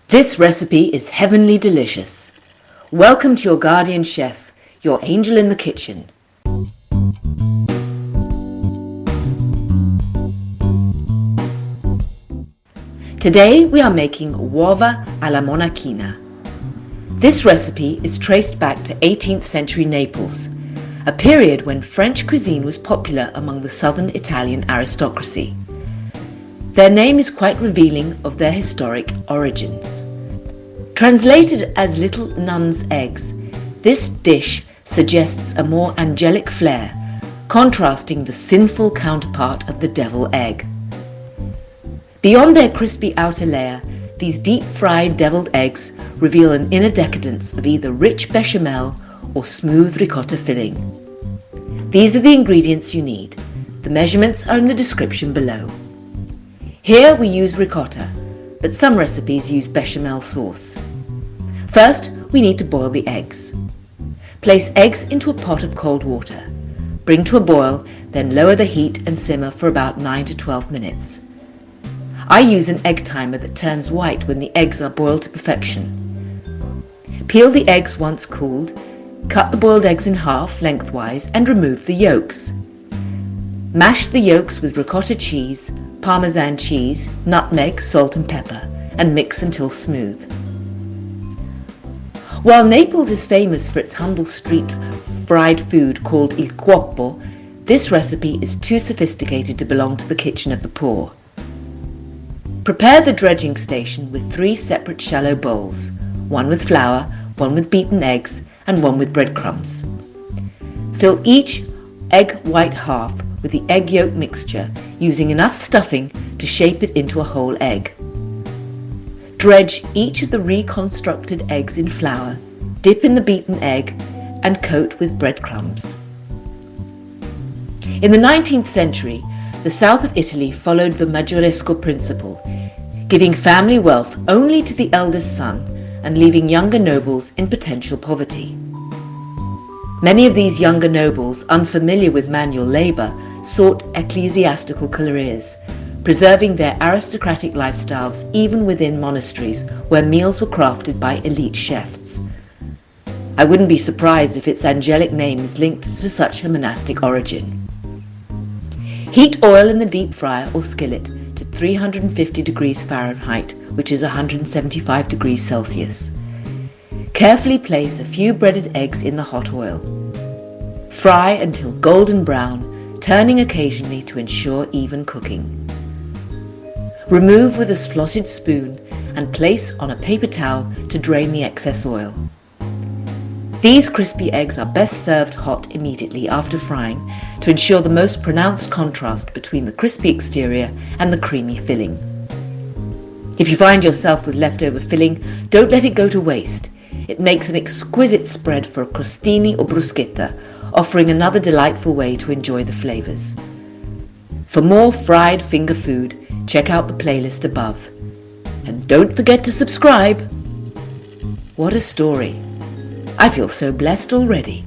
This recipe is heavenly delicious. Welcome to your guardian chef, your angel in the kitchen. Today we are making uova alla Monachina. This recipe is traced back to 18th century Naples, a period when French cuisine was popular among the southern Italian aristocracy. Their name is quite revealing of their historic origins. Translated as little nuns' eggs, this dish suggests a more angelic flair, contrasting the sinful counterpart of the devil egg. Beyond their crispy outer layer, these deep-fried deviled eggs reveal an inner decadence of either rich béchamel or smooth ricotta filling. These are the ingredients you need. The measurements are in the description below. Here we use ricotta, but some recipes use bechamel sauce. First, we need to boil the eggs. Place eggs into a pot of cold water. Bring to a boil, then lower the heat and simmer for about 9 to 12 minutes. I use an egg timer that turns white when the eggs are boiled to perfection. Peel the eggs once cooled, cut the boiled eggs in half lengthwise and remove the yolks. Mash the yolks with ricotta cheese, Parmesan cheese, nutmeg, salt and pepper, and mix until smooth. While Naples is famous for its humble street fried food called il cuopo, this recipe is too sophisticated to belong to the kitchen of the poor. Prepare the dredging station with 3 separate shallow bowls, one with flour, one with beaten eggs, and one with breadcrumbs. Fill each egg white half with the egg yolk mixture, using enough stuffing to shape it into a whole egg. Dredge each of the reconstructed eggs in flour, dip in the beaten egg, and coat with breadcrumbs. In the 19th century, the south of Italy followed the maggioresco principle, giving family wealth only to the eldest son and leaving younger nobles in potential poverty. Many of these younger nobles, unfamiliar with manual labour, sought ecclesiastical careers, preserving their aristocratic lifestyles even within monasteries where meals were crafted by elite chefs. I wouldn't be surprised if its angelic name is linked to such a monastic origin. Heat oil in the deep fryer or skillet to 350 degrees Fahrenheit, which is 175 degrees Celsius. Carefully place a few breaded eggs in the hot oil. Fry until golden brown, turning occasionally to ensure even cooking. Remove with a slotted spoon and place on a paper towel to drain the excess oil. These crispy eggs are best served hot immediately after frying to ensure the most pronounced contrast between the crispy exterior and the creamy filling. If you find yourself with leftover filling, don't let it go to waste. It makes an exquisite spread for a crostini or bruschetta, offering another delightful way to enjoy the flavours. For more fried finger food, check out the playlist above. And don't forget to subscribe. What a story! I feel so blessed already.